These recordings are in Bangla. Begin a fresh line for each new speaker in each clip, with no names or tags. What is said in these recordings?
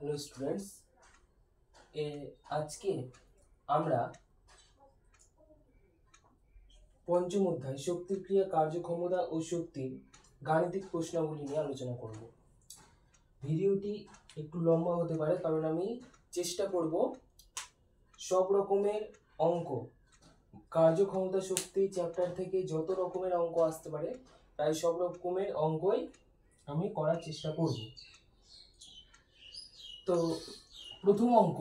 হ্যালো স্টুডেন্টস, আজকে আমরা পঞ্চম অধ্যায় শক্তির ক্রিয়া, কার্যক্ষমতা ও শক্তির গাণিতিক প্রশ্নাবলী নিয়ে আলোচনা করব। ভিডিওটি একটু লম্বা হতে পারে কারণ আমি চেষ্টা করব সব রকমের অঙ্ক, কার্যক্ষমতা শক্তি চ্যাপ্টার থেকে যত রকমের অঙ্ক আসতে পারে প্রায় সব রকমের অঙ্কই আমি করার চেষ্টা করব। তো প্রথম অঙ্ক,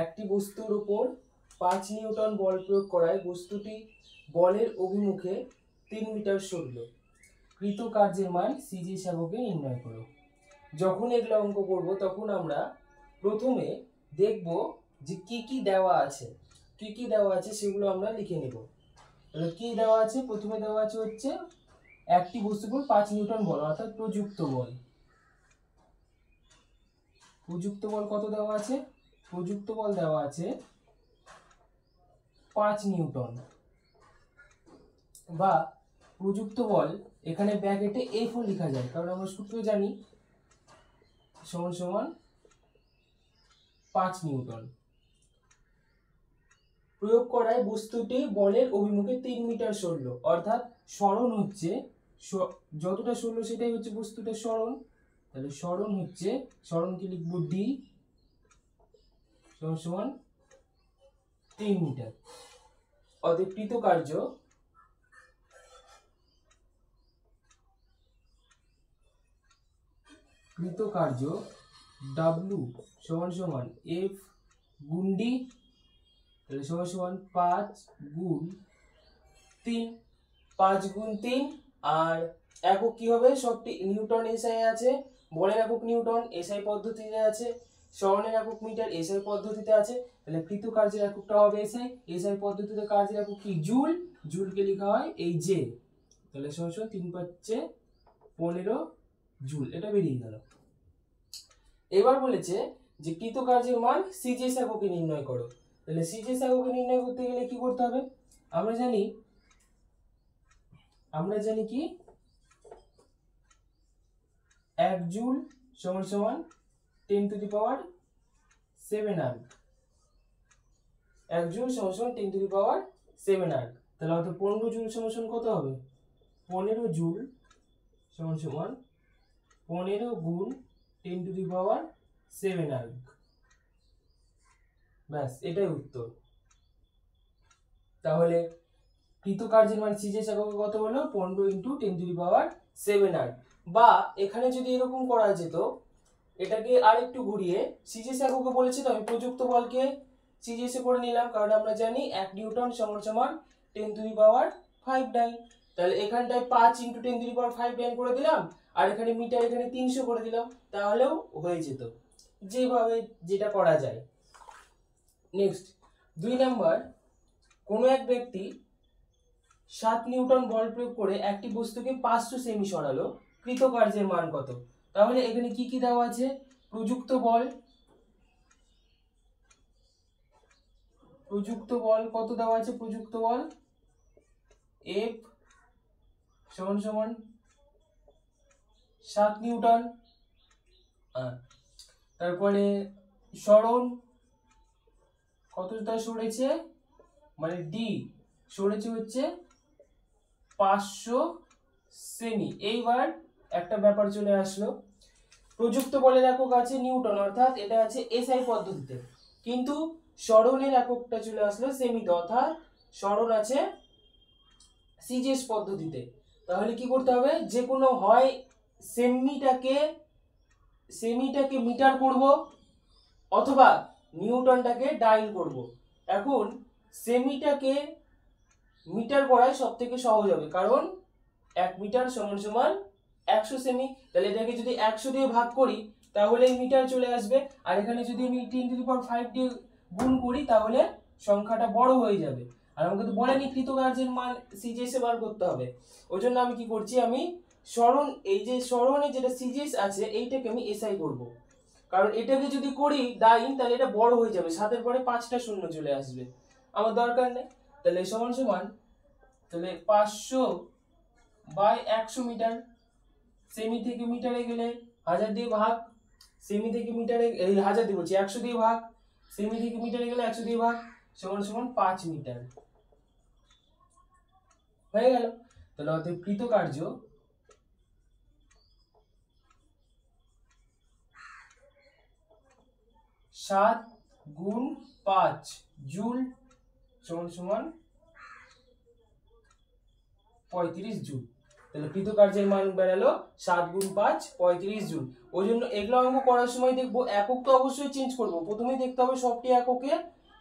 একটি বস্তুর উপর 5 নিউটন বল প্রয়োগ করায় বস্তুটি বলের অভিমুখে 3 মিটার সরল। কৃত কার্যের মান সিজি হিসাবে নির্ণয় করো। যখন এগুলো অঙ্ক করব তখন আমরা প্রথমে দেখব যে কি কি দেওয়া আছে, সেগুলো আমরা লিখে নেব। তাহলে কি দেওয়া আছে? প্রথমে দেওয়া আছে হচ্ছে একটি বস্তুর উপর 5 নিউটন বল, অর্থাৎ প্রযুক্ত বল। প্রযুক্ত বল কত দেওয়া আছে? প্রযুক্ত বল দেওয়া আছে 5 নিউটন, বা প্রযুক্ত বল এখানে ব্র্যাকেটে এফ ও লেখা যায় কারণ আমরা সূত্র জানি সমান সমান 5 নিউটন। প্রয়োগ করায় বস্তুটি বলের অভিমুখে 3 মিটার সরল, অর্থাৎ সরণ হচ্ছে যতটা সরল সেটাই হচ্ছে বস্তুটা সরণ। তাহলে সরণ হচ্ছে, সরণকে লিখব ডি সমান সমান 3 মিটার। অতএব কৃতকার্য ডাব্লু সমান সমান এফ গুণ ডি, তাহলে সমান সমান 5 গুণ 3, 5 গুণ 3। আর একক কি হবে? সবটি নিউটন এসআই আছে, বলের একক নিউটন এসআই পদ্ধতিতে আছে, সরণের একক মিটার এসআই পদ্ধতিতে আছে। তাহলে কৃতকার্যের এককটা হবে এসআই, এসআই পদ্ধতিতে কার্যের একক কি? জুল, জুলকে লেখা হয় এই জে। তাহলে সমান সমান 3×5=15 জুল, এটা বেরিয়ে গেল। এবার বলেছে যে কৃতকার্যের মান সিজিএস এককে নির্ণয় করো। তাহলে সিজিএস এককে নির্ণয় করতে গেলে কি করতে হবে? আমরা জানি কি 1 জুল সমান সমান 10⁻7 আর্গ। 1 জুল সমান সমান 10⁻7 আর্গ। তাহলে অর্থাৎ 15 জুল সমান সমান কত হবে? 15 জুল সমান সমান 15 গুণ 10⁻7 আর্গ। ব্যাস, এটাই উত্তর। তাহলে কৃতকার্যের মান সিজিএস এককে কত হলো? 15 × 10⁻7 আর্গ। বা এখানে যদি এরকম করা যেত, এটাকে আরেকটু ঘুরিয়ে সিজিএস এককে বলেছে তো আমি প্রযুক্ত বলকে সিজিএস এ করে নিলাম, কারণ আমরা জানি 1 নিউটন সমান সমান 10⁵ তাহলে এখানটায় 5 × 10⁵ করে দিলাম, আর এখানে মিটার, এখানে 300 করে দিলাম, তাহলেও হয়ে যেত, যেভাবে যেটা করা যায়। নেক্সট 2 নাম্বার, কোনো এক ব্যক্তি 7 নিউটন বল প্রয়োগ করে একটি বস্তুকে 500 সেমি সরালো, কৃতকার্যের মান কত? তাহলে এখানে কি কি দেওয়া আছে? প্রযুক্ত বল কত দেওয়া আছে? প্রযুক্ত বল এফ সমান সমান 7 নিউটন। তারপরে সরণ কতটা সরেছে, মানে ডি সরেছে হচ্ছে 500 সেমি। এইবার একটা ব্যাপার চলে আসলো, প্রযুক্ত বলের একক আছে নিউটন, অর্থাৎ এটা আছে এসআই পদ্ধতিতে, কিন্তু সরণের এককটা চলে আসলো সেমিতে, অর্থাৎ সরণ আছে সিজিএস পদ্ধতিতে। তাহলে কি করতে হবে? যে কোনো হয় সেমিটাকে মিটার করব, অথবা নিউটনটাকে ডাইল করব। এখন সেমিটাকে মিটার করাই সব থেকে সহজ হবে, কারণ 1 মিটার সমান সমান 100 সেমি। তাহলে এটাকে যদি 100 দিয়ে ভাগ করি তাহলে মিটার চলে আসবে, আর এখানে যদি আমি 10⁵ দিয়ে গুণ করি তাহলে সংখ্যাটা বড় হয়ে যাবে। আর আমাকে তো বলেনি কৃতকার্যের মান সিজিএস এ বার করতে হবে। ওই জন্য আমি কি করছি, আমি সরণ, এই যে সরণে যেটা সিজিএস আছে এইটাকে আমি এসআই করব, কারণ এটাকে যদি করি ডাইন তাহলে এটা বড় হয়ে যাবে, 7-এর পরে 5টা শূন্য চলে আসবে, আমার দরকার নেই। তাহলে সমান সমান, তাহলে 500/100 মিটার, সেমি থেকে মিটারে গেলে 1000 দিয়ে ভাগ, সেমি থেকে মিটারে এই 1000 দিয়ে বলছি 100 দিয়ে ভাগ, সেমি থেকে মিটারে গেলে 100 দিয়ে ভাগ সমান সমান 5 মিটার হয়ে গেল। তাহলে অতএব কৃতকার্য সাত গুণ 5 জুল সমান সমান 35 জুল। তাহলে কৃতকার্যের মান বেরালো 7 গুণ 5 35 জুল। ওই জন্য এগুলো অঙ্ক করার সময় দেখবো একক তো অবশ্যই চেঞ্জ করব, প্রথমেই দেখতে হবে সবটি এককে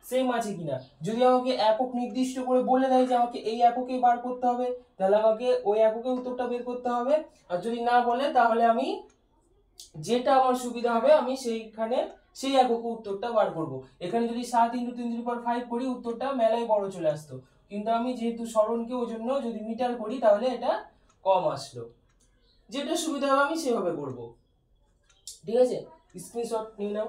সেম আছে কিনা। যদি আমাকে একক নির্দিষ্ট করে বলে দেয় যে আমাকে এই এককে বার করতে হবে, তাহলে আমাকে ওই এককে উত্তরটা বের করতে হবে। আর যদি না বলে তাহলে আমি যেটা আমার সুবিধা হবে আমি সেইখানে সেই এককে উত্তরটা বার করব। এখানে যদি 7 × 10⁵ করি উত্তরটা মেলায় বড় চলে আসতো, কিন্তু আমি যেহেতু স্মরণকে ওই জন্য যদি মিটার করি তাহলে এটা কম আসলো। যেটা সুবিধা হবে আমি সেভাবে করব। ঠিক আছে, স্ক্রিনশট নিয়ে নাও,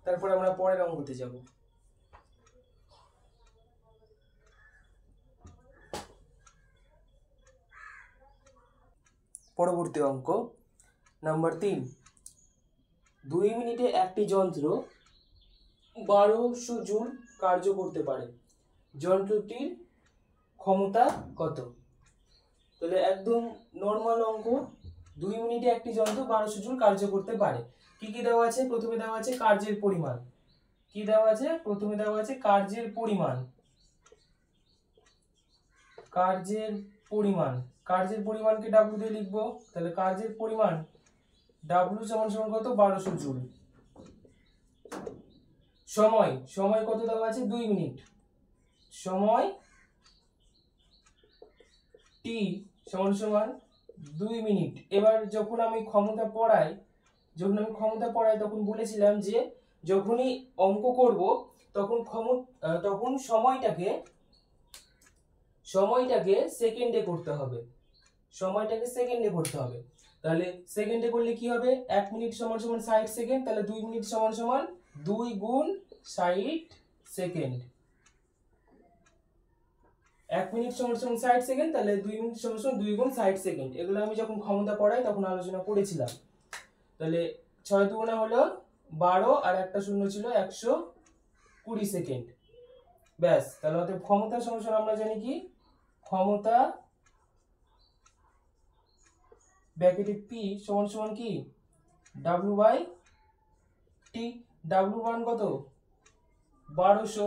তারপরে আমরা পরের অঙ্কতে যাব। পরবর্তী অঙ্ক নাম্বার 3। 2 মিনিটে একটি যন্ত্র 1200 জুল কার্য করতে পারে, যন্ত্রটির ক্ষমতা কত? তাহলে একদম নর্মাল অঙ্ক। 2 মিনিটে একটি যন্ত্র 1200 জুল কার্য করতে পারে। কি কি দেওয়া আছে? প্রথমে দেওয়া আছে কার্যের পরিমাণ। কি দেওয়া আছে? প্রথমে দেওয়া আছে কার্যের পরিমাণ। কার্যের পরিমাণ, কার্যের পরিমাণকে W দিয়ে লিখবো। তাহলে কার্যের পরিমাণ W সমান সমান কত? 1200 জুল। সময়, সময় কত দেওয়া আছে? 2 মিনিট। সময় T সমান সমান 2 মিনিট। এবার যখন আমি ক্ষমতা পড়াই তখন বলেছিলাম যে যখনই অঙ্ক করব তখন সময়টাকে সেকেন্ডে করতে হবে। সময়টাকে সেকেন্ডে করতে হবে। তাহলে সেকেন্ডে করলে কি হবে? 1 মিনিট সমান সমান 60 সেকেন্ড। তাহলে 2 মিনিট সমান সমান 2 গুণ 60 সেকেন্ড। 1 মিনিট সমান সমান 60 সেকেন্ড, তাহলে 2 মিনিট সমান সমান 2 গুণ 60 সেকেন্ড। এগুলো আমি যখন ক্ষমতা পড়াই তখন আলোচনা করেছিলাম। তাহলে 6 দুগুণা হলো 12 আর একটা শূন্য ছিল 120 সেকেন্ড। ব্যাস, তাহলে অতএব ক্ষমতা সমান সমান আমরা জানি কি? ক্ষমতা ব্র্যাকেটে P সমান সমান কি? W/T। W মান কত? 1200।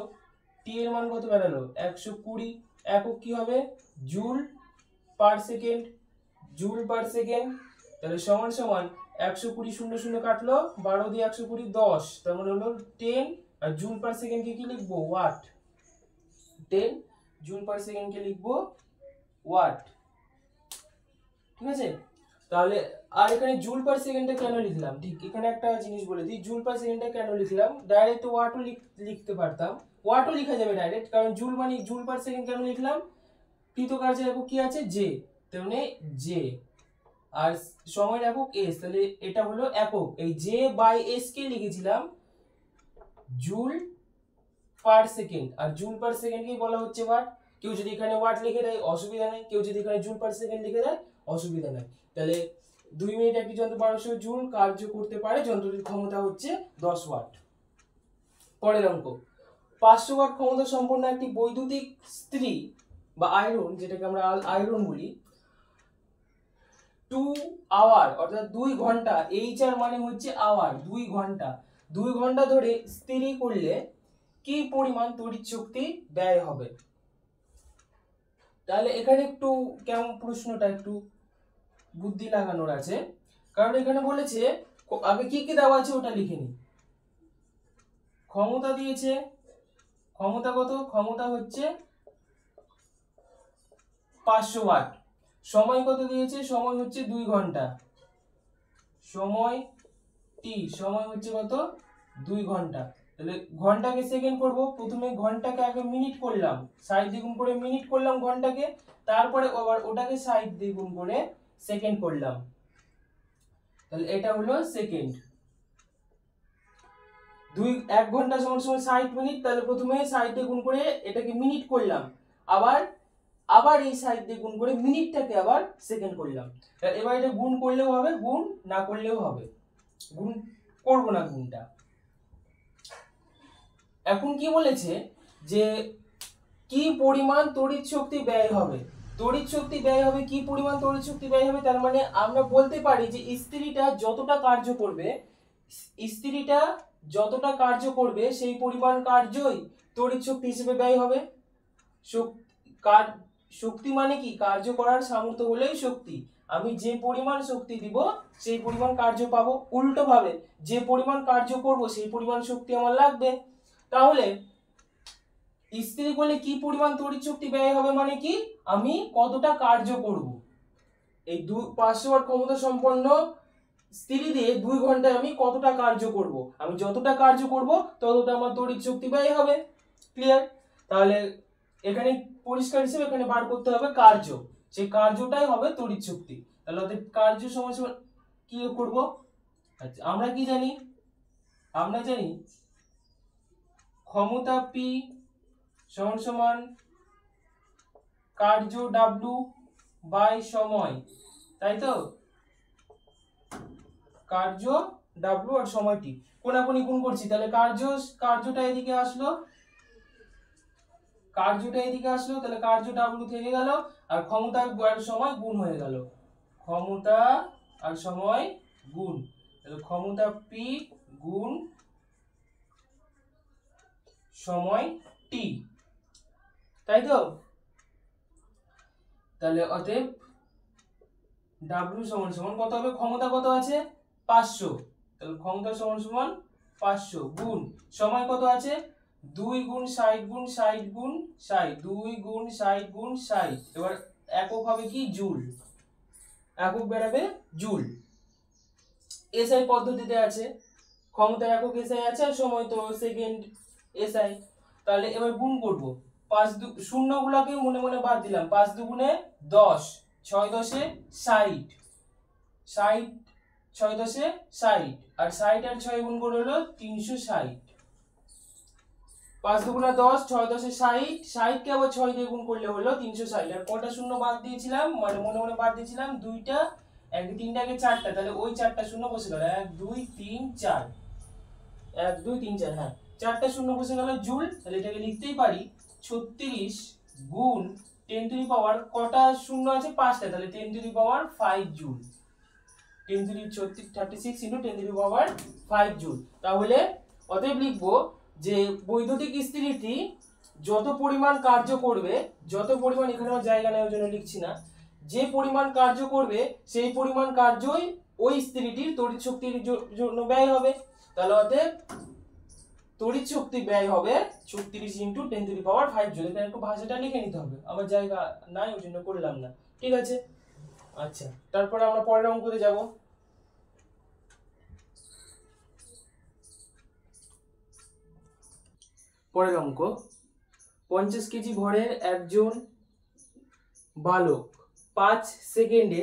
T এর মান কত বেরালো? 120। একক কি হবে? Joule per second. Joule per second. তাহলে সমান সমান 120 শূন্য শূন্য কাটলো, 12 দিয়ে 120 10, তার মানে হলো 10। আর জুল পার সেকেন্ডকে কি লিখবো? ওয়াট। 10 জুল পার সেকেন্ডকে লিখবো ওয়াট। ঠিক আছে, তাহলে আর এখানে জুল পার সেকেন্ডটা কেন লিখলাম? ঠিক এখানে একটা জিনিস বলে দিই, জুল পার সেকেন্ডটা কেন লিখলাম। ডাইরেক্ট ওয়াটও লিখতে পারতাম, ওয়াটও লেখা যাবে ডাইরেক্ট, কারণ জুল মানে জুল পার সেকেন্ড কেন লিখলাম? কৃতকার্যের একক কি আছে? জে, তেমনি জে। আর সময়ের একক এস, তাহলে এটা হলো একক। এই জে বাই এস কে লিখেছিলাম জুল পার সেকেন্ড, আর জুল পার সেকেন্ডকেই বলা হচ্ছে ওয়াট। কেউ যদি এখানে ওয়াট লিখে দেয় অসুবিধা নেই, কেউ যদি এখানে জুল পার সেকেন্ড লিখে দেয় অসুবিধা নেই। তাহলে 2 মিনিট একটি যন্ত্র 1200 জুল কার্য করতে পারে, যন্ত্রটির ক্ষমতা হচ্ছে 10 ওয়াট। পরের অঙ্ক। 500 ওয়াট ক্ষমতা সম্পন্ন একটি বৈদ্যুতিক ইস্ত্রি বা আয়রন, যেটাকে আমরা আয়রন বলি, 2 আওয়ার অর্থাৎ 2 ঘন্টা, HR মানে হচ্ছে আওয়ার, 2 ঘন্টা, 2 ঘন্টা ধরে ইস্ত্রি করলে কি পরিমাণ তড়িৎ শক্তি ব্যয় হবে? তাহলে এখানে একটু কেমন প্রশ্নটা একটু বুদ্ধি লাগানোর আছে, কারণ এখানে বলেছে আগে কি কি দেওয়া আছে ওটা লিখে নি। ক্ষমতা দিয়েছে, ক্ষমতা কত? ক্ষমতা হচ্ছে 500 ওয়াট। সময় কত দিয়েছে? সময় হচ্ছে 2 ঘন্টা। সময় টি, সময় হচ্ছে কত? 2 ঘন্টা। তাহলে ঘন্টাকে সেকেন্ড করব, প্রথমে ঘন্টাকে আগে মিনিট করলাম, 60 দিয়ে গুণ করে মিনিট করলাম ঘন্টাকে, তারপরে আবার ওটাকে 60 দিয়ে গুণ করে সেকেন্ড করলাম, তাহলে এটা হলো সেকেন্ড। 1 ঘন্টা সমান সমান 60 মিনিট, তাহলে প্রথমে 60 দিয়ে গুণ করে এটাকে মিনিট করলাম, আবার আবার এই সাইড দিয়ে গুণ করে মিনিটটাকে আবার সেকেন্ড করলাম। এবার এটা গুণ করলেও হবে, গুণ না করলেও হবে, গুণ করবো না গুণটা। এখন কি বলেছে যে কি পরিমাণ তড়িৎ শক্তি ব্যয় হবে, তড়িৎ শক্তি ব্যয় হবে, কি পরিমাণ তড়িৎ শক্তি ব্যয় হবে, তার মানে আমরা বলতে পারি যে ইস্ত্রিটা যতটা কার্য করবে, ইস্ত্রিটা যতটা কার্য করবে সেই পরিমাণ কার্যই তড়িৎ শক্তি হিসেবে ব্যয় হবে। শক্তি মানে কি, কার্য করার সামর্থ্য হলেই শক্তি। আমি যে পরিমাণ শক্তি দিব সেই পরিমাণ কার্য পাবো, উল্টো ভাবে যে পরিমাণ কার্য করব সেই পরিমাণ শক্তি আমার লাগবে। তাহলে ইস্ত্রি করলে কি পরিমাণ তড়িৎ শক্তি ব্যয় হবে মানে কি, আমি কতটা কার্য করব। এই 500 ওয়াট ক্ষমতা সম্পন্ন ইস্ত্রি দিয়ে 2 ঘন্টায় আমি কতটা কার্য করব, আমি যতটা কার্য করব ততটা আমার তড়িৎ শক্তি ব্যয় হবে। ক্লিয়ার? তাহলে এখানে পরিষ্কার হিসেবে এখানে বার করতে হবে কার্য, সেই কার্যটাই হবে তড়িৎ শক্তি। তাহলে ওদের কার্য সমান সমান কি করব, আচ্ছা আমরা কি জানি, আমরা জানি ক্ষমতা P সমান সমান কার্য W বাই সময়, তাই তো? কার্য W আর সময় T কোনাকুনি গুণ করছি, তাহলে কার্যটা এদিকে আসলো, তাহলে কার্য W থেকে গেল, আর ক্ষমতা আর সময় গুণ হয়ে গেল, ক্ষমতা আর সময় গুণ, তাহলে ক্ষমতা P গুণ সময় T, তাই তো? তাহলে অতএব W সমান সমান কত হবে, ক্ষমতা কত আছে 500, তাহলে ক্ষমতা সমান সমান 500 গুণ সময় কত আছে 2 গুণ 60 গুণ 60 গুণ 60, 2 গুণ 60 গুণ 60, এবার একক হবে কি জুল, একক বেরাবে জুল। এসআই পদ্ধতিতে আছে, ক্ষমতা একক এসআই আছে আর সময় তো সেকেন্ড এসআই। তাহলে এবার গুণ করব, 5 শূন্যগুলোকে মনে মনে বাদ দিলাম, 5 দুগুণে 10, 6 10 60, 60 6 10 60, আর 60 আর 6 গুণ করে হলো 360, 5 দুগুণে 10, 6 10 60, 60 কে আবার 6 দিয়ে গুণ করলে হলো 360, আর কটা শূন্য বাদ দিয়েছিলাম, মানে মনে মনে বাদ দিয়েছিলাম দুইটা, এক তিনটা আগে চারটা, তাহলে ওই চারটা শূন্য বসে গেল, 1 2 3 4, 1 2 3 4, হ্যাঁ চারটা শূন্য বসে গেল জুল। তাহলে এটাকে লিখতেই পারি 36 গুণ 10 টু দি পাওয়ার, কটা শূন্য আছে 5টা, তাহলে 10 to the power 5 joule, 10 to the 36 into 10 to the power 5 joule. তাহলে অতএব লিখবো যে বৈদ্যুতিক ইস্ত্রিটি যত পরিমাণ কার্য করবে, যত পরিমাণ, এখানে আমার জায়গা নেওয়ার জন্য লিখছি না, যে পরিমাণ কার্য করবে সেই পরিমাণ কার্যই ওই ইস্ত্রিটির তড়িৎ শক্তির জন্য ব্যয় হবে। তাহলে অতএব তড়িৎ শক্তি ব্যয় হবে 36 into 10 to the power 5 joule. এখানে একটু ভাষাটা লিখে নিতে হবে, আমার জায়গা নাই ওই জন্য করলাম না, ঠিক আছে? আচ্ছা, তারপরে আমরা পরের অঙ্কতে যাব। পরের অঙ্ক, 50 কেজি ভরের একজন বালক 5 সেকেন্ডে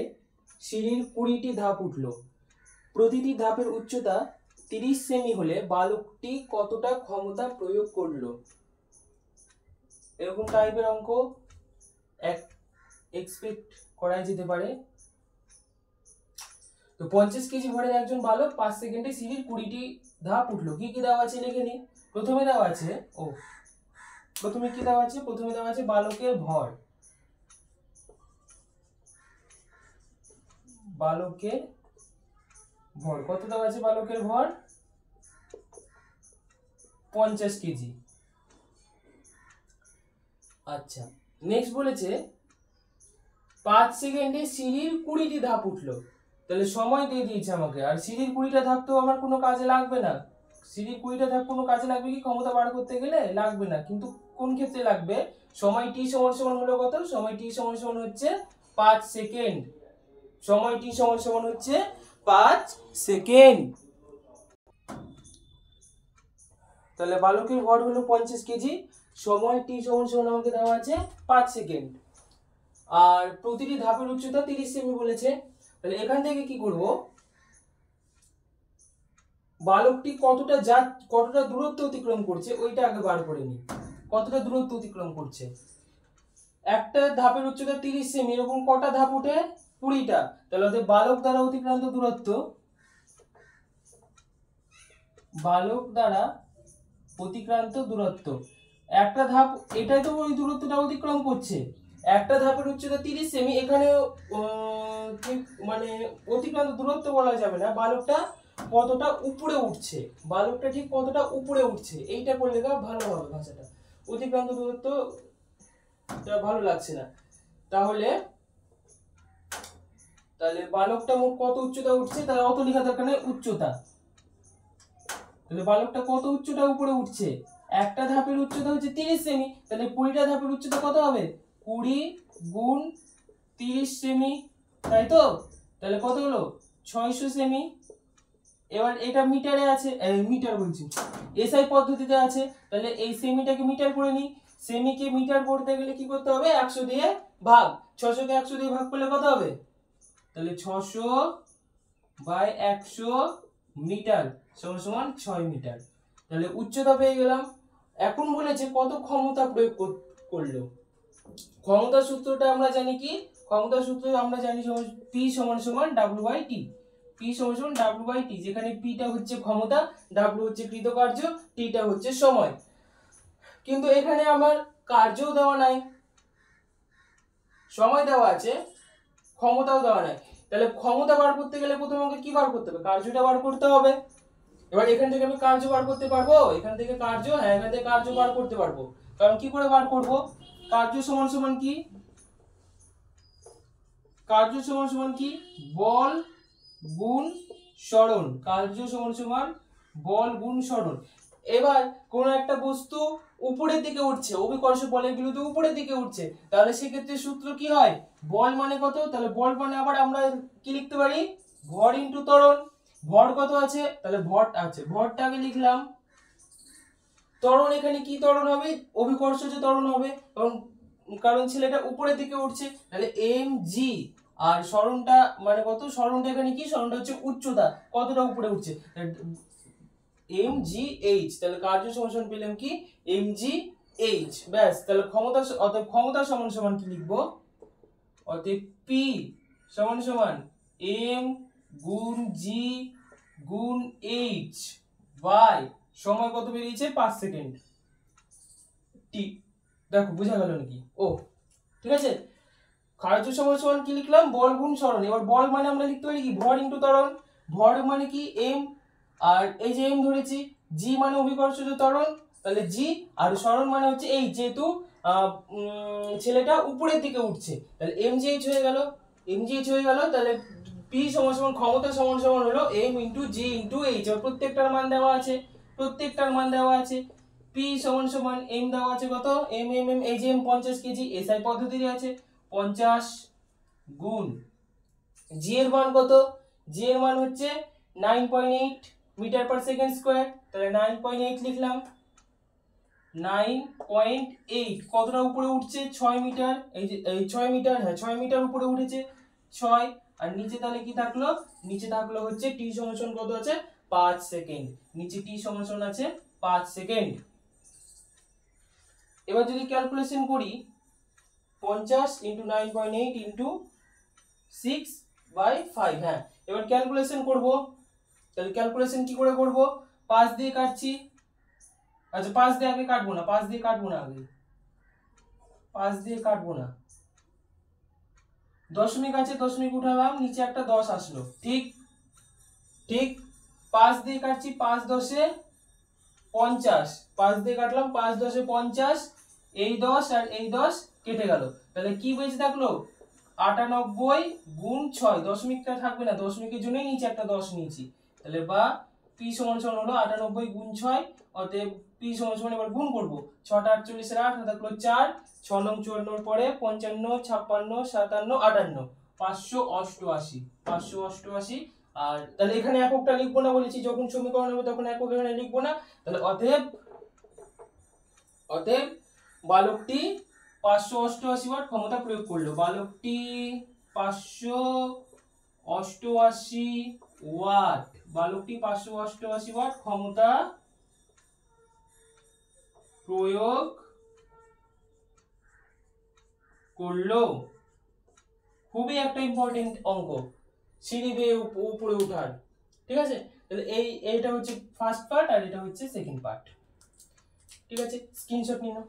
সিঁড়ির 20টি ধাপ উঠল, প্রতিটি ধাপের উচ্চতা 30 সেমি হলে বালকটি কতটা ক্ষমতা প্রয়োগ করলো। এরকম টাইপের অঙ্ক এক্সপেক্ট করা যেতে পারে। তো 50 কেজি ভরের একজন বালক 5 সেকেন্ডে সিঁড়ির 20টি ধাপ উঠলো, কি কি দেওয়া আছে লিখে নি। প্রথমে দেওয়া আছে, প্রথমে কি দেওয়া আছে, প্রথমে দেওয়া আছে বালকের ভর, বালকের ভর কত দেওয়া আছে, বালকের ভর 50 কেজি। আচ্ছা, নেক্সট বলেছে 5 সেকেন্ডে সিঁড়ির 20টি ধাপ উঠলো, তাহলে সময় দিয়ে দিয়েছে আমাকে, আর সিঁড়ির 20টা ধাপ তো আমার কোনো কাজে লাগবে না, সিঁড়ির 20টা ধাপ কোনো কাজে লাগবে কি ক্ষমতা বার করতে গেলে, লাগবে না, কিন্তু কোন ক্ষেত্রে লাগবে, সময় টি সমান সমান হলো কত, সময় টি সমান সমান হচ্ছে 5 সেকেন্ড, সময় টি সমান সমান হচ্ছে 5 সেকেন্ড। তাহলে বালকের ভর হলো 50 কেজি, সময় টি সমান সমান আমাকে দেওয়া আছে 5 সেকেন্ড, আর প্রতিটি ধাপের উচ্চতা 30 সেমি বলেছে। তাহলে এখান থেকে কি করব, বালকটি কতটা দূরত্ব অতিক্রম করছে ওইটা আগে বার করে নি, কতটা দূরত্ব অতিক্রম করছে। একটা ধাপের উচ্চতা 30 সেমি, এরকম কটা ধাপ উঠে? 20টা। তাহলে ওদের বালক দ্বারা অতিক্রান্ত দূরত্ব, বালক দ্বারা অতিক্রান্ত দূরত্ব, একটা ধাপ, এটাই তো ওই দূরত্বটা অতিক্রম করছে। একটা ধাপের উচ্চতা 30 সেমি, এখানে ঠিক মানে অতিক্রান্ত দূরত্ব বলা যাবে না, বালকটা কতটা উপরে উঠছে, বালকটা ঠিক কতটা উপরে উঠছে, এইটা করলে ভালো হবে ভাষাটা। অতিক্রান্ত দূরত্ব ভালো লাগছে না। তাহলে তাহলে বালকটা মোট কত উচ্চতা উঠছে, তাহলে অত লেখা দরকার নেই, উচ্চতা। তাহলে বালকটা কত উচ্চতা উপরে উঠছে? একটা ধাপের উচ্চতা হচ্ছে 30 সেমি, তাহলে 20টা ধাপের উচ্চতা কত হবে? 20 গুণ 30 সেমি, তাই তো? তাহলে কত হলো? 600 সেমি। এবার এটা মিটারে আছে, মিটার বলছি, এসআই পদ্ধতিতে আছে, তাহলে এই সেমিটাকে মিটার করে নিই। সেমিকে মিটার করতে গেলে কি করতে হবে? 100 দিয়ে ভাগ। 600 কে 100 দিয়ে ভাগ করলে কত হবে? তাহলে 600 বাই 100 মিটার সমান সমান 6 মিটার। তাহলে উচ্চতা পেয়ে গেলাম। এখন বলেছে কত ক্ষমতা প্রয়োগ করলো। ক্ষমতা সূত্রটা আমরা জানি কি? ক্ষমতা সূত্র আমরা জানি P সমান সমান W/T। P সমান সমান W/T, যেখানে P টা হচ্ছে ক্ষমতা, W হচ্ছে কৃতকার্য, T টা হচ্ছে সময়। কিন্তু এখানে আমার কার্যও দেওয়া নাই, সময় দেওয়া আছে, ক্ষমতাও দেওয়া নাই। তাহলে ক্ষমতা বার করতে গেলে প্রথমে আমাকে কি বার করতে হবে? কার্যটা বার করতে হবে। এবার এখান থেকে আমি কার্য বার করতে পারবো? এখান থেকে কার্য, হ্যাঁ এখান থেকে কার্য বার করতে পারবো। কারণ কি করে বার করব? কার্য সমান সমান কি? কার্য সমান সমান কি? বল গুণ সরণ। কার্য সমান সমান বল গুণ সরণ। এবার কোন একটা বস্তু উপরের দিকে উঠছে, অভিকর্ষ বলের বিরুদ্ধে উপরের দিকে উঠছে, তাহলে সেক্ষেত্রে সূত্র কি হয়? বল মানে কত? তাহলে বল মানে আবার আমরা কি লিখতে পারি? ভর ইনটু ত্বরণ। ভর কত আছে? তাহলে ভর আছে, ভরটাকে লিখলাম। ত্বরণ এখানে কি ত্বরণ হবে? অভিকর্ষজ ত্বরণ হবে, কারণ কারণ ছেলেটা উপরের দিকে উঠছে। তাহলে mg, আর সরণটা মানে কত? সরণটা এখানে কি? সরণটা হচ্ছে উচ্চতা, কতটা উপরে উঠছে, mgh। তাহলে কার্য সমান পেলাম কি? mgh। ব্যাস, তাহলে ক্ষমতা, অতএব ক্ষমতা সমান সমান কি লিখবো? অতএব p সমান সমান m গুণ g গুণ h বাই সময় কত বেরিয়েছে? 5 সেকেন্ড। ঠিক, দেখো বোঝা গেল নাকি? ও ঠিক আছে। কার্য সমান সমান কি লিখলাম? বল গুণ সরণ। এবার বল মানে আমরা লিখতে পারি কি? ভর ইনটু ত্বরণ। ভর মানে কি? m, আর এই যে m ধরেছি, g মানে অভিকর্ষজ ত্বরণ, তাহলে g, আর সরণ মানে হচ্ছে এই, যেহেতু ছেলেটা উপরের দিকে উঠছে, তাহলে mgh হয়ে গেল, mgh হয়ে গেল। তাহলে p সমান সমান ক্ষমতা সমান সমান হলো m into g into h। আর প্রত্যেকটার মান দেওয়া আছে, প্রত্যেকটার মান দেওয়া আছে। p সমান সমান m দেওয়া আছে কত? m m m এই যে m 50 কেজি, এসআই পদ্ধতিতে আছে, 50 গুণ g এর মান কত? g এর মান হচ্ছে 9.8 মিটার পার সেকেন্ড স্কয়ার। তাহলে 9.8 লিখলাম। 9.8 কতটা উপরে উঠছে? 6 মিটার। এই যে এই 6 মিটার, হ্যাঁ 6 মিটার উপরে উঠেছে, 6। আর নিচে তাহলে কি থাকলো? নিচে থাকলো হচ্ছে t সমান সমান কত আছে? 5 সেকেন্ড। নিচে t সমান সমান আছে 5 সেকেন্ড। এবার যদি ক্যালকুলেশন করি, 50 ইনটু 9.8 ইনটু 6/5, হ্যাঁ এবার ক্যালকুলেশন করব। তাহলে ক্যালকুলেশন কি করে করব? 5 দিয়ে কাটছি, আচ্ছা 5 দিয়ে আগে কাটবো না, 5 দিয়ে কাটবো না, আগে 5 দিয়ে কাটবো না। দশমিক আছে, দশমিক উঠালাম, নিচে একটা 10 আসলো, ঠিক ঠিক। 5 দিয়ে কাটছি, 5 10 50, 5 দিয়ে কাটলাম, 5 10 50, এই 10 আর এই 10 কেটে গেল। তাহলে কি বেঁচে থাকলো? 98 গুণ 6, দশমিকটা থাকবে না, দশমিকের জন্য নিচে একটা 10 নিয়েছি। তাহলে বা p সমান সমান হলো 98 গুণ 6। অতএব p সমান সমান এবার গুণ করব, 6টা 48 এর 8 থাকলো 4, 6 নং 54 পরে 55 56 57 58, 588, 588। আর তাহলে এখানে এককটা লিখবো না বলেছি, যখন সমীকরণ হবে তখন একক এখানে লিখবো না। তাহলে অতএব অতএব বালকটি 588 ওয়াট ক্ষমতা প্রয়োগ করলো। বালকটি 588 ওয়াট, বালকটি 588 ওয়াট ক্ষমতা প্রয়োগ করলো। খুবই একটা ইম্পর্টেন্ট অঙ্ক, সিঁড়ি বেয়ে উপরে ওঠার। ঠিক আছে, তাহলে এইটা হচ্ছে ফার্স্ট পার্ট আর এটা হচ্ছে সেকেন্ড পার্ট। ঠিক আছে, স্ক্রিনশট নিয়ে নাও।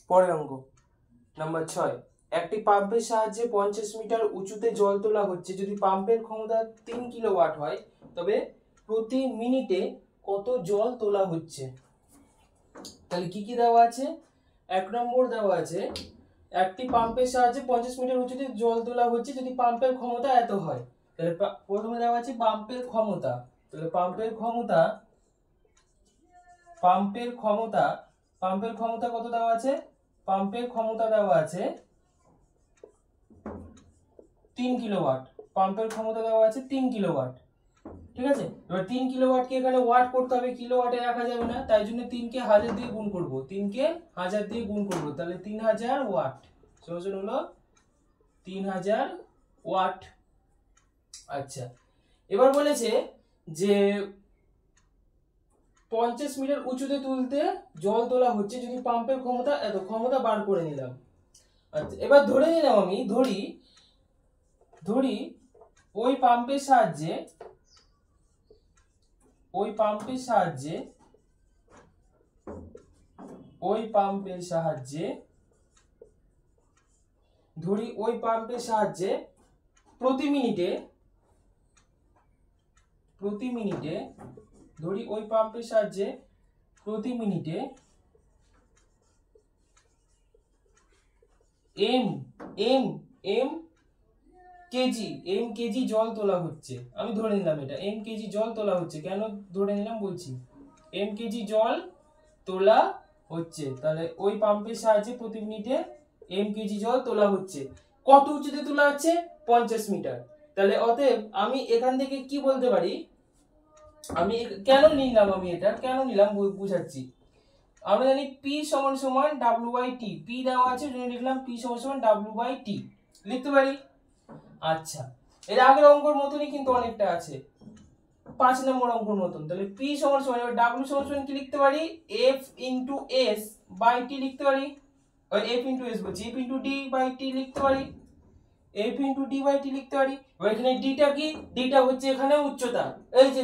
পরের অঙ্ক নাম্বার 6, একটি পাম্পের সাহায্যে 50 মিটার উঁচুতে জল তোলা হচ্ছে। যদি পাম্পের ক্ষমতা 3 কিলোওয়াট হয় তবে প্রতি মিনিটে কত জল তোলা হচ্ছে? তাহলে কি কি দেওয়া আছে? 1 নম্বর দেওয়া আছে একটি পাম্পের সাহায্যে 50 মিটার উঁচুতে জল তোলা হচ্ছে যদি পাম্পের ক্ষমতা এত হয়। তাহলে প্রথমে দেওয়া আছে পাম্পের ক্ষমতা। তাহলে পাম্পের ক্ষমতা কত দেওয়া আছে? পাম্পের ক্ষমতা দেওয়া আছে 3 কিলোওয়াট। পাম্পের ক্ষমতা দেওয়া আছে 3 কিলোওয়াট। ঠিক আছে, এবার 3 কিলোওয়াটকে এখানে ওয়াট করতে হবে, কিলোওয়াটে রাখা যাবে না, তাই জন্য 3 কে 1000 দিয়ে গুণ করব। 3 কে 1000 দিয়ে গুণ করব, তাহলে 3000 ওয়াট সমান হলো 3000 ওয়াট। আচ্ছা, এবার বলেছে যে 50 মিটার উঁচুতে তুলতে জল তোলা হচ্ছে যদি পাম্পের ক্ষমতা এত। ক্ষমতা বার করে নিলাম। আচ্ছা, এবার ধরে নিলাম আমি ধরি ওই পাম্পের সাহায্যে প্রতি মিনিটে এম কেজি জল তোলা হচ্ছে। আমি ধরে নিলাম এটা এম কেজি জল তোলা হচ্ছে। কেন ধরে নিলাম বলছি, এম কেজি জল তোলা হচ্ছে, তাহলে ওই পাম্পের সাহায্যে প্রতি মিনিটে এম কেজি জল তোলা হচ্ছে। কত উঁচুতে তোলা হচ্ছে? 50 মিটার। তাহলে অতএব আমি এখান থেকে কি বলতে পারি, আমি কেন নিলাম বুঝাচ্ছি। আমরা জানি P সমান সমান W/T, P দেওয়া আছে জন্য লিখলাম P সমান সমান W/T লিখতে পারি। আচ্ছা, এর আগের অঙ্কর মতনই কিন্তু অনেকটা আছে, 5 নম্বর অঙ্কর মতন। তাহলে P সমান সমান, এবার W সমান সমান কি লিখতে পারি? F into S by T লিখতে পারি। F into S বলছি, F into D by T লিখতে পারি। F into D by T লিখতে পারি। এবার এখানে D টা কি? D টা হচ্ছে এখানে উচ্চতা, এই যে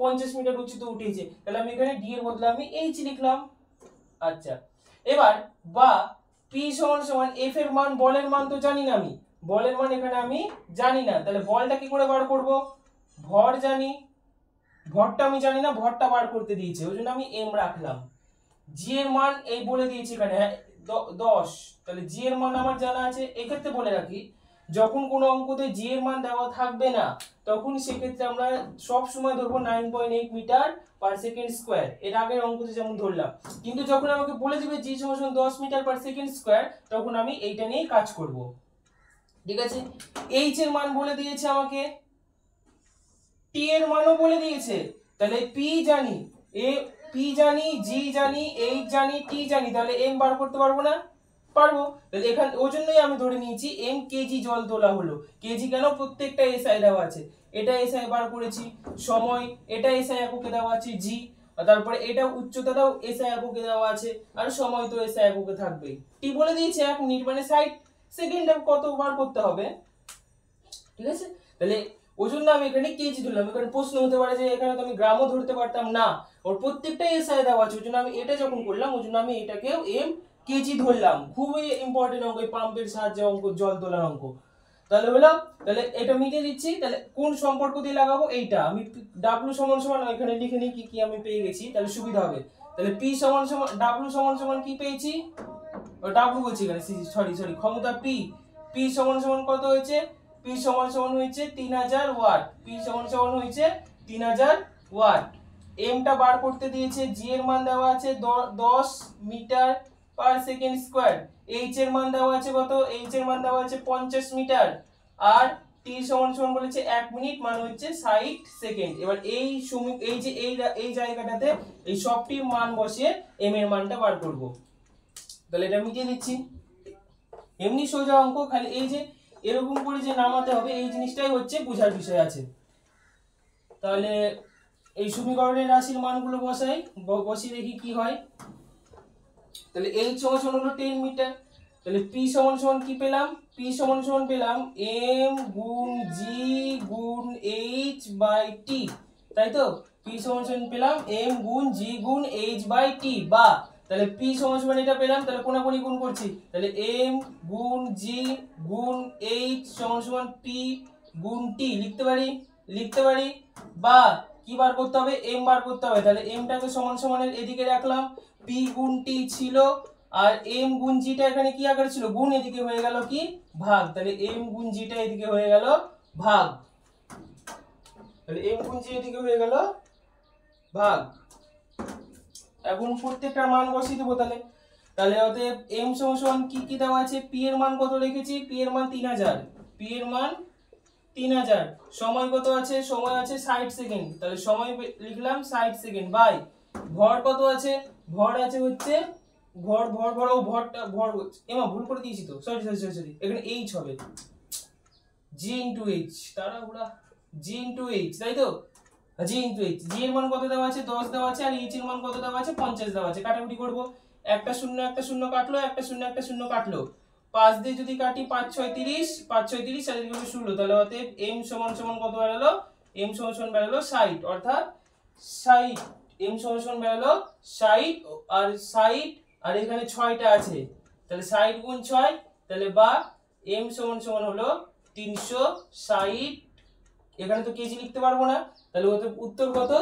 50 মিটার উচ্চতা উঠেছে, তাহলে আমি এখানে D এর বদলে আমি H লিখলাম। আচ্ছা, এবার বা P সমান সমান F এর মান, বলের মান তো জানি না, আমি বলের মান এখানে আমি জানি না, তাহলে বলটা কি করে বার করব? ভর জানি, ভরটা আমি জানি না, ভরটা বার করতে দিয়েছে ওই জন্য আমি M রাখলাম। G এর মান এই বলে দিয়েছি এখানে 10, তাহলে G এর মান আমার জানা আছে। এক্ষেত্রে বলে রাখি, যখন কোনো অঙ্কতে G এর মান দেওয়া থাকবে না তখন সেক্ষেত্রে আমরা সব সময় ধরবো 9.8 মিটার পার সেকেন্ড স্কয়ার। এর আগের অঙ্কতে যেমন ধরলাম, কিন্তু যখন আমাকে বলে দিবে G সমান 10 মিটার পার সেকেন্ড স্কয়ার, তখন আমি এইটা নিয়ে কাজ করব। ঠিক আছে, H এর মান বলে দিয়েছে আমাকে, T এর মানও বলে দিয়েছে, তাহলে P জানি, P জানি, G জানি, H জানি, T জানি, তাহলে M বার করতে পারবো না? পারবো। তাহলে এখানে ওই জন্যই আমি ধরে নিয়েছি M কেজি জল তোলা হলো। কেজি কেন? প্রত্যেকটা এসআই দেওয়া আছে, এটা এসআই বার করেছি, সময় এটা এসআই এককে দেওয়া আছে G, আর তারপরে এটা উচ্চতাটাও এসআই এককে দেওয়া আছে, আর সময় তো এসআই এককে থাকবেই। T বলে দিয়েছে 1 মিনিট মানে 60 সেকেন্ড কত বার করতে হবে। ঠিক আছে, তাহলে ওই জন্য আমি এখানে কেজি ধরলাম। এখানে প্রশ্ন হতে পারে যে এখানে তো আমি গ্রামও ধরতে পারতাম না, ওর প্রত্যেকটাই এসআই দেওয়া আছে, ওই জন্য আমি এটা যখন করলাম ওই জন্য আমি এটাকেও এম কেজি ধরলাম। খুবই ইম্পর্টেন্ট অঙ্ক, এই পাম্পের সাহায্যে অঙ্ক, জল তোলার অঙ্ক। তাহলে হলো, তাহলে এটা মিটিয়ে দিচ্ছি। তাহলে কোন সম্পর্ক দিয়ে লাগাবো? এইটা আমি W সমান সমান এখানে লিখে নিই কি কি আমি পেয়ে গেছি, তাহলে সুবিধা হবে। তাহলে P সমান সমান W সমান সমান কি পেয়েছি? W বলছি এখানে, সরি ক্ষমতা P সমান সমান কত হয়েছে? P সমান সমান হয়েছে 3000 ওয়াট। P সমান সমান হয়েছে 3000 ওয়াট। M টা বার করতে দিয়েছে, G এর মান দেওয়া আছে 10 metre per second square. H এর মান দেওয়া আছে কত? H এর মান দেওয়া আছে 50 মিটার, আর T সমান সমান বলেছে 1 মিনিট মানে হচ্ছে 60 সেকেন্ড। এবার এই জায়গাটাতে এই সবটি মান বসিয়ে M এর মানটা বার করব। তাহলে এটা মিটিয়ে দিচ্ছি। এমনি সোজা অঙ্ক, খালি এই যে এরকম করে যে নামাতে হবে এই জিনিসটাই হচ্ছে বোঝার বিষয় আছে। তাহলে এই সমীকরণের রাশির মানগুলো বসাই, বসিয়ে দেখি কি হয়। তাহলে h সমান সমান হলো 10 মিটার। তাহলে p সমান সমান কি পেলাম, p সমান সমান পেলাম m গুণ g গুণ h বাই t, তাই তো। p সমান সমান পেলাম m গুণ g গুণ h বাই t, বা তাহলে p সমান সমান এটা পেলাম, তাহলে কোনাকুনি গুণ করছি, তাহলে m গুণ g গুণ h সমান সমান p গুণ t লিখতে পারি, বা কি বার করতে হবে, m বার করতে হবে। তাহলে m টাকে সমান সমানের এদিকে রাখলাম, p গুণ t ছিল, আর m গুণ g টা এখানে কি আকারে ছিল, গুণ, এদিকে হয়ে গেল কি ভাগ, তাহলে m গুণ g টা এদিকে হয়ে গেল ভাগ, তাহলে m গুণ g এদিকে হয়ে গেল ভাগ। এখন প্রত্যেকটা মান বসিয়ে দেবো। তাহলে অতএব m সমান সমান কি দেওয়া আছে, p এর মান কত লিখেছি, p এর মান 3000, p এর মান 3000, সময় কত আছে, সময় আছে 60 সেকেন্ড, তাহলে সময় লিখলাম 60 সেকেন্ড, বাই ভর কত আছে, ভর আছে হচ্ছে ভর ও ভরটা ভর হচ্ছে, এমা ভুল করে দিয়েছি তো, সরি এখানে h হবে, g ইনটু h, তাড়াহুড়া, g ইনটু h, তাই তো, g ইনটু h, g এর মান কত দেওয়া আছে 10 দেওয়া আছে, আর h এর মান কত দেওয়া আছে 50 দেওয়া আছে। কাটাকুটি করব, একটা শূন্য কাটলো, একটা শূন্য কাটলো, 5 দিয়ে যদি কাটি 5 6 30, 5 6 30 আর এদিকে 16, তাহলে অতএব m সমান সমান কত বেরোলো, m সমান সমান বেরোলো 60, অর্থাৎ 60, m সমান সমান বেরোলো 60, আর 60 আর এখানে 6টা আছে, তাহলে 60 গুণ 6, তাহলে বা m সমান সমান হলো 360, এখানে তো কেজি লিখতে পারবো না, তাহলে উত্তর কত,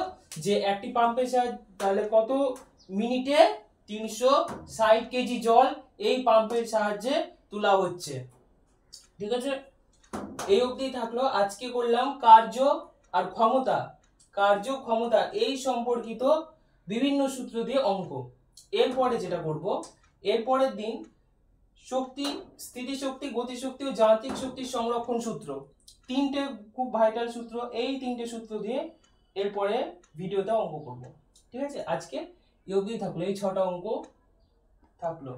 যে একটি পাম্পের সাহায্যে তাহলে কত মিনিটে 360 কেজি জল এই পাম্পের সাহায্যে তোলা হচ্ছে। ঠিক আছে, এই অবধি থাকলো। আজকে করলাম কার্য আর ক্ষমতা এই সম্পর্কিত বিভিন্ন সূত্র দিয়ে অঙ্ক। এরপরে যেটা করব, এরপরের দিন শক্তি, স্থিতিশক্তি, গতিশক্তি ও যান্ত্রিক শক্তির সংরক্ষণ সূত্র, তিনটে খুব ভাইটাল সূত্র, এই তিনটে সূত্র দিয়ে এরপরে ভিডিওতে অঙ্ক করব। ঠিক আছে, আজকে এই অবধি থাকলো, এই 6টা অঙ্ক থাকলো।